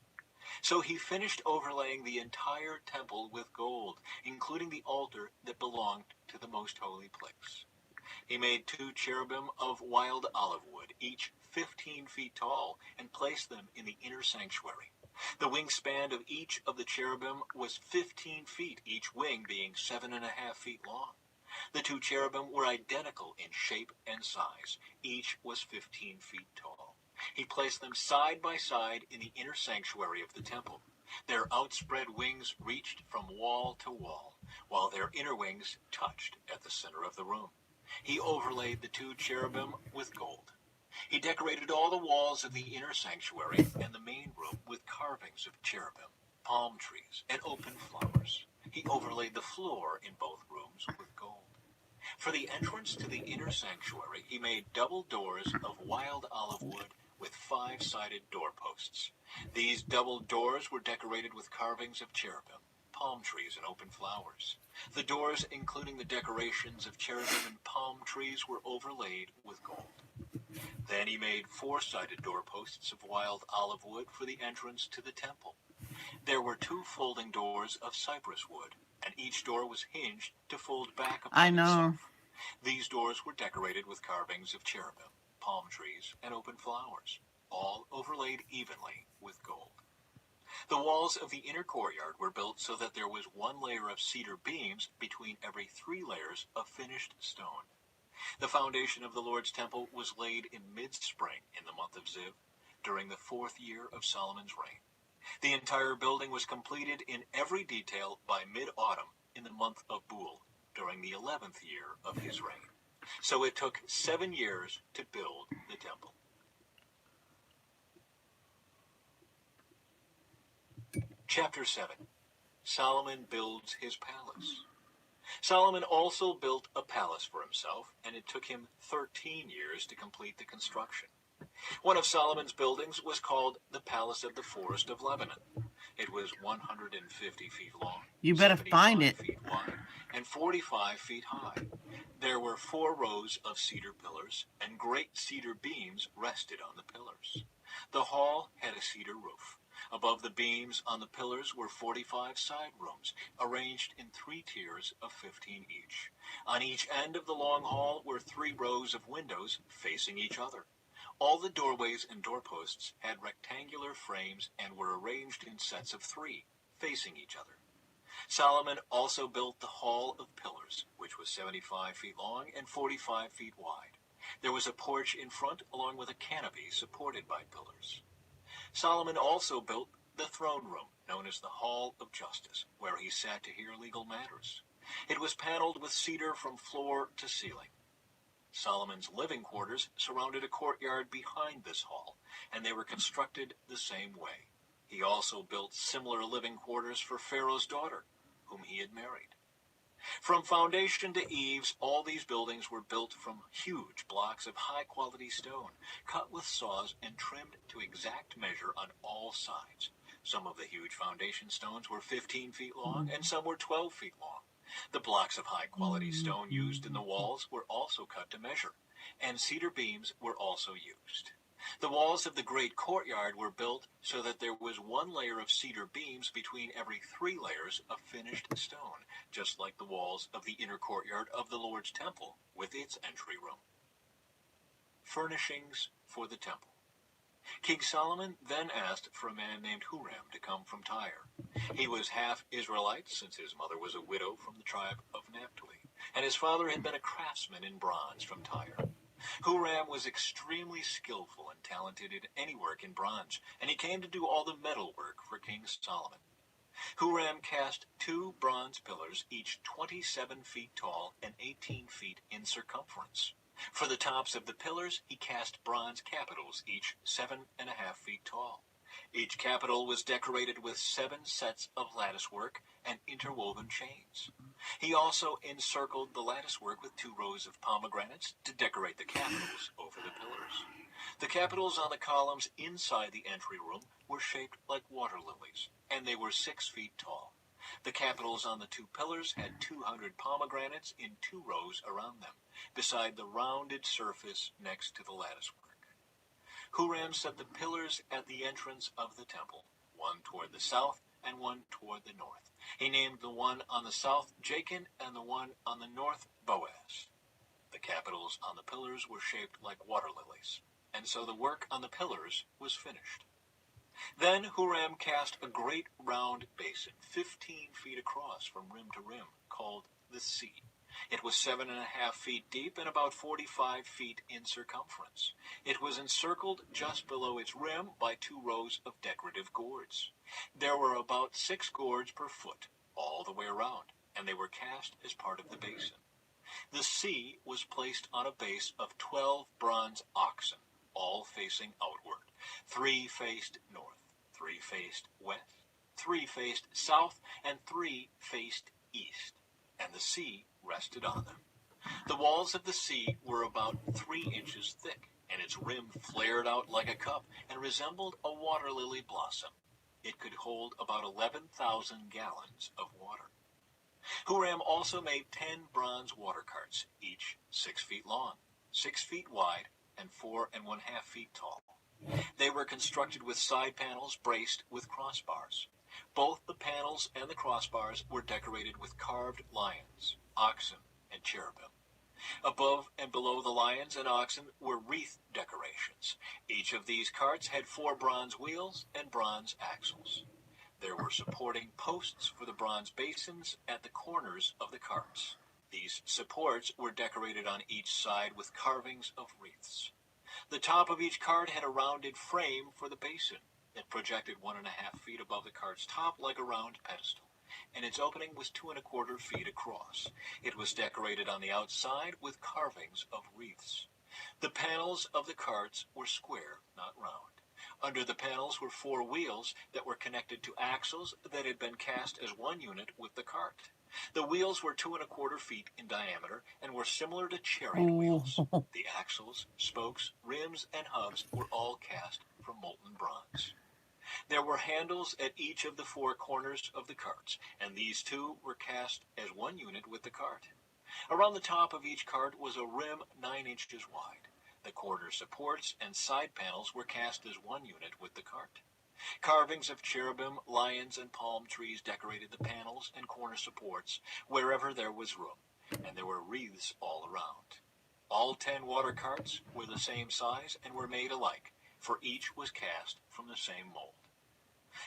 So he finished overlaying the entire temple with gold, including the altar that belonged to the most holy place. He made 2 cherubim of wild olive wood, each 15 feet tall, and placed them in the inner sanctuary. The wingspan of each of the cherubim was 15 feet, each wing being 7.5 feet long. The 2 cherubim were identical in shape and size. Each was 15 feet tall. He placed them side by side in the inner sanctuary of the temple. Their outspread wings reached from wall to wall, while their inner wings touched at the center of the room. He overlaid the 2 cherubim with gold. He decorated all the walls of the inner sanctuary and the main room with carvings of cherubim, palm trees, and open flowers. He overlaid the floor in both rooms with gold. For the entrance to the inner sanctuary, he made double doors of wild olive wood with 5-sided doorposts. These double doors were decorated with carvings of cherubim, palm trees, and open flowers. The doors, including the decorations of cherubim and palm trees, were overlaid with gold. Then he made 4-sided doorposts of wild olive wood for the entrance to the temple. There were 2 folding doors of cypress wood, and each door was hinged to fold back upon I know. itself. These doors were decorated with carvings of cherubim, palm trees, and open flowers, all overlaid evenly with gold. The walls of the inner courtyard were built so that there was 1 layer of cedar beams between every 3 layers of finished stone. The foundation of the Lord's temple was laid in mid-spring in the month of Ziv, during the 4th year of Solomon's reign. The entire building was completed in every detail by mid-autumn in the month of Bul, during the 11th year of his reign. So it took 7 years to build the temple. Chapter 7. Solomon builds his palace. Solomon also built a palace for himself, and it took him 13 years to complete the construction. One of Solomon's buildings was called the Palace of the Forest of Lebanon. It was 150 feet long, You better 75 find it. feet wide, and 45 feet high. There were 4 rows of cedar pillars, and great cedar beams rested on the pillars. The hall had a cedar roof. Above the beams on the pillars were 45 side rooms, arranged in 3 tiers of 15 each. On each end of the long hall were 3 rows of windows facing each other. All the doorways and doorposts had rectangular frames and were arranged in sets of 3, facing each other. Solomon also built the Hall of Pillars, which was 75 feet long and 45 feet wide. There was a porch in front along with a canopy supported by pillars. Solomon also built the throne room, known as the Hall of Justice, where he sat to hear legal matters. It was paneled with cedar from floor to ceiling. Solomon's living quarters surrounded a courtyard behind this hall, and they were constructed the same way. He also built similar living quarters for Pharaoh's daughter, whom he had married. From foundation to eaves, all these buildings were built from huge blocks of high-quality stone, cut with saws and trimmed to exact measure on all sides. Some of the huge foundation stones were 15 feet long, and some were 12 feet long. The blocks of high-quality stone used in the walls were also cut to measure, and cedar beams were also used. The walls of the great courtyard were built so that there was 1 layer of cedar beams between every 3 layers of finished stone, just like the walls of the inner courtyard of the Lord's temple with its entry room. Furnishings for the temple. King Solomon then asked for a man named Huram to come from Tyre. He was half Israelite, since his mother was a widow from the tribe of Naphtali, and his father had been a craftsman in bronze from Tyre. Huram was extremely skillful and talented in any work in bronze, and he came to do all the metal work for King Solomon. Huram cast 2 bronze pillars, each 27 feet tall and 18 feet in circumference. For the tops of the pillars, he cast bronze capitals, each 7.5 feet tall. Each capital was decorated with 7 sets of latticework and interwoven chains. He also encircled the latticework with 2 rows of pomegranates to decorate the capitals over the pillars. The capitals on the columns inside the entry room were shaped like water lilies, and they were 6 feet tall. The capitals on the 2 pillars had 200 pomegranates in 2 rows around them, beside the rounded surface next to the latticework. Huram set the pillars at the entrance of the temple, one toward the south and one toward the north. He named the one on the south Jachin and the one on the north Boaz. The capitals on the pillars were shaped like water lilies, and so the work on the pillars was finished. Then Huram cast a great round basin, 15 feet across from rim to rim, called the Sea. It was 7.5 feet deep and about 45 feet in circumference. It was encircled just below its rim by 2 rows of decorative gourds. There were about 6 gourds per foot, all the way around, and they were cast as part of the basin. The Sea was placed on a base of 12 bronze oxen, all facing outward. 3 faced north, 3 faced west, 3 faced south, and 3 faced east, and the Sea rested on them. The walls of the Sea were about 3 inches thick, and its rim flared out like a cup and resembled a water lily blossom. It could hold about 11,000 gallons of water. Huram also made 10 bronze water carts, each 6 feet long, 6 feet wide, and 4.5 feet tall. They were constructed with side panels braced with crossbars. Both the panels and the crossbars were decorated with carved lions, oxen, and cherubim. Above and below the lions and oxen were wreath decorations. Each of these carts had 4 bronze wheels and bronze axles. There were supporting posts for the bronze basins at the corners of the carts. These supports were decorated on each side with carvings of wreaths. The top of each cart had a rounded frame for the basin. It projected 1.5 feet above the cart's top like a round pedestal, and its opening was 2.25 feet across. It was decorated on the outside with carvings of wreaths. The panels of the carts were square, not round. Under the panels were 4 wheels that were connected to axles that had been cast as one unit with the cart. The wheels were 2.25 feet in diameter and were similar to chariot wheels. The axles, spokes, rims, and hubs were all cast from molten bronze. There were handles at each of the 4 corners of the carts, and these too were cast as one unit with the cart. Around the top of each cart was a rim 9 inches wide. The corner supports and side panels were cast as one unit with the cart. Carvings of cherubim, lions, and palm trees decorated the panels and corner supports wherever there was room, and there were wreaths all around. All 10 water carts were the same size and were made alike, for each was cast from the same mold.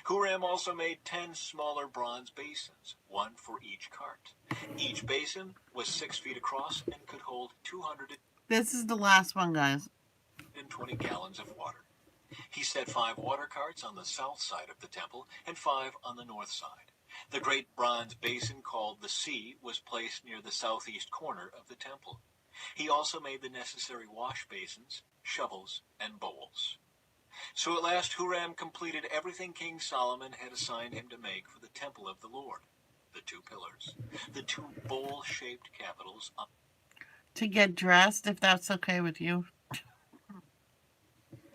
Huram also made 10 smaller bronze basins, one for each cart. Each basin was 6 feet across and could hold 220 This is the last one, guys. gallons of water. He set 5 water carts on the south side of the temple and 5 on the north side. The great bronze basin called the Sea was placed near the southeast corner of the temple. He also made the necessary wash basins, shovels, and bowls. So at last Huram completed everything King Solomon had assigned him to make for the temple of the Lord. The 2 pillars, the 2 bowl-shaped capitals To get dressed, if that's okay with you.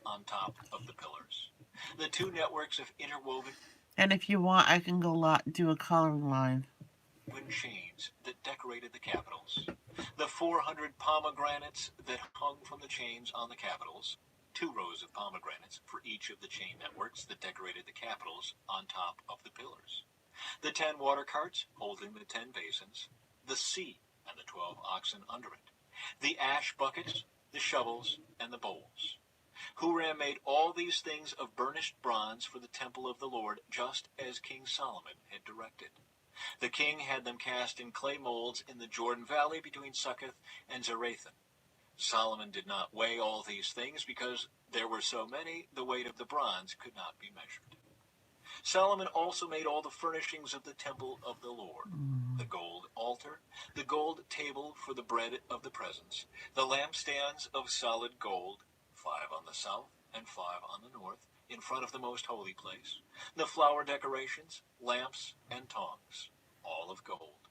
on top of the pillars, the 2 networks of interwoven And if you want, I can do a coloring line. chains that decorated the capitals, the 400 pomegranates that hung from the chains on the capitals, 2 rows of pomegranates for each of the chain networks that decorated the capitals on top of the pillars, the 10 water carts holding the 10 basins, the Sea and the 12 oxen under it, the ash buckets, the shovels, and the bowls. Huram made all these things of burnished bronze for the temple of the Lord, just as King Solomon had directed. The king had them cast in clay molds in the Jordan Valley between Succoth and Zarethan. Solomon did not weigh all these things because there were so many, the weight of the bronze could not be measured. Solomon also made all the furnishings of the temple of the Lord, the gold altar, the gold table for the bread of the presence, the lampstands of solid gold, 5 on the south and 5 on the north, in front of the most holy place, the flower decorations, lamps, and tongs, all of gold,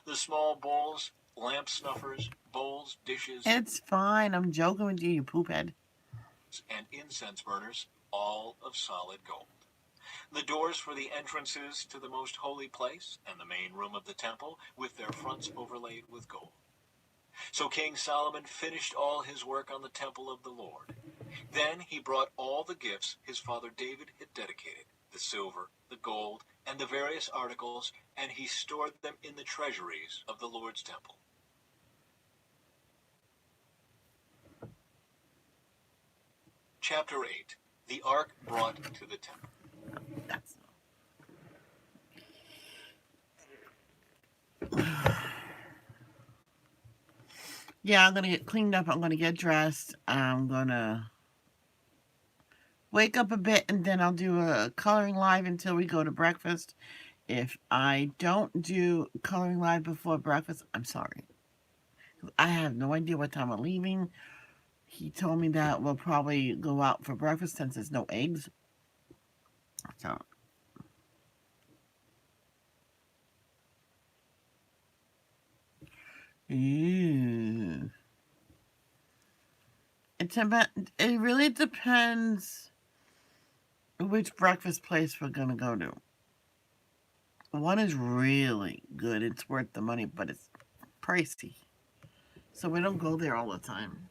the small bowls, lamp snuffers, bowls, dishes, It's fine. I'm joking with you, you poop head. and incense burners, all of solid gold. the doors for the entrances to the most holy place and the main room of the temple, with their fronts overlaid with gold. So King Solomon finished all his work on the temple of the Lord. Then he brought all the gifts his father David had dedicated, the silver, the gold, and the various articles, and he stored them in the treasuries of the Lord's temple. Chapter 8. The Ark brought to the temple. Yeah, I'm gonna get cleaned up. I'm gonna get dressed. I'm gonna wake up a bit, and then I'll do a coloring live until we go to breakfast. If I don't do coloring live before breakfast, I'm sorry. I have no idea what time I'm leaving. He told me that we'll probably go out for breakfast since there's no eggs. So. Ew. It really depends which breakfast place we're gonna go to. One is really good. It's worth the money, but it's pricey. So we don't go there all the time.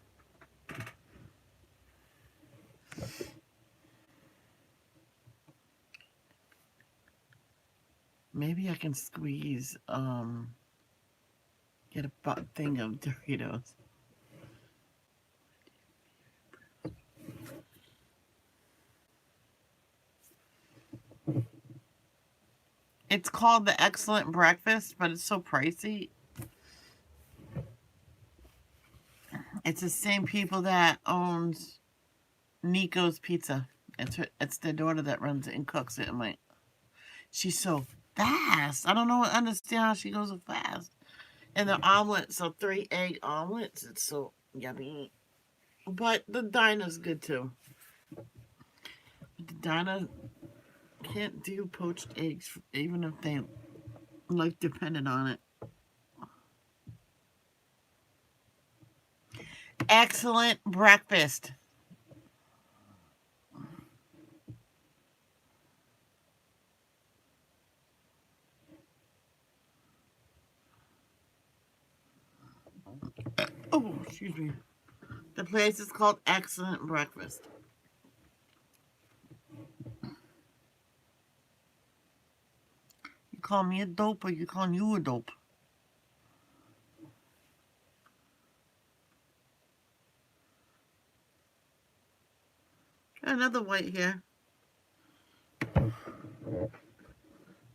Maybe I can squeeze, get a thing of Doritos. It's called the Excellent Breakfast, but it's so pricey. It's the same people that owns Nico's Pizza. It's their daughter that runs it and cooks it. I'm like, she's so fast. I don't understand how she goes so fast. And the omelets, so 3 egg omelets. It's so yummy. But the diner's good too. The diner can't do poached eggs, even if they like dependent on it. Excellent breakfast. Oh, excuse me. The place is called Excellent Breakfast. You call me a dope, or you calling you a dope? Got another white here.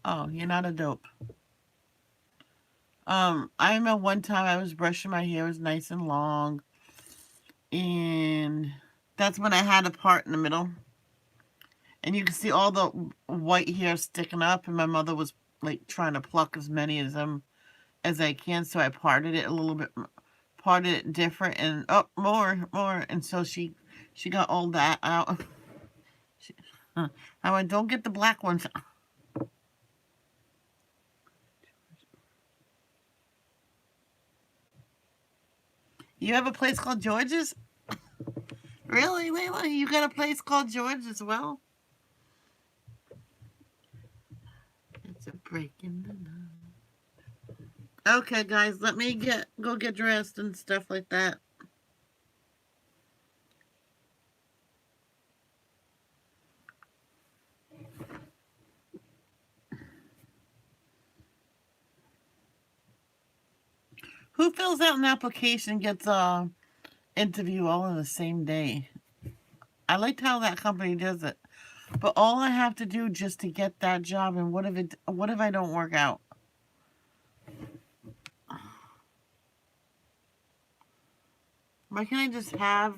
Oh, you're not a dope. I remember one time I was brushing my hair. It was nice and long. And that's when I had a part in the middle. And you can see all the white hair sticking up. And my mother was like trying to pluck as many of them as I can. So I parted it a little bit, parted it different. And more. And so she got all that out. I went, don't get the black ones. You have a place called George's? Really? Wait, you got a place called George as well? It's a break in the night. Okay, guys, let me go get dressed and stuff like that. Who fills out an application and gets a interview all in the same day? I liked how that company does it. But all I have to do just to get that job, and what if I don't work out? Why can't I just have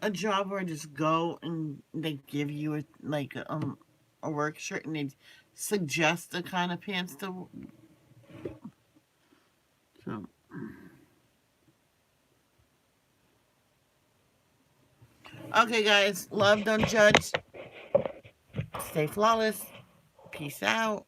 a job where I just go and they give you a work shirt and they suggest the kind of pants to. So. Okay, guys. Love, don't judge. Stay flawless. Peace out.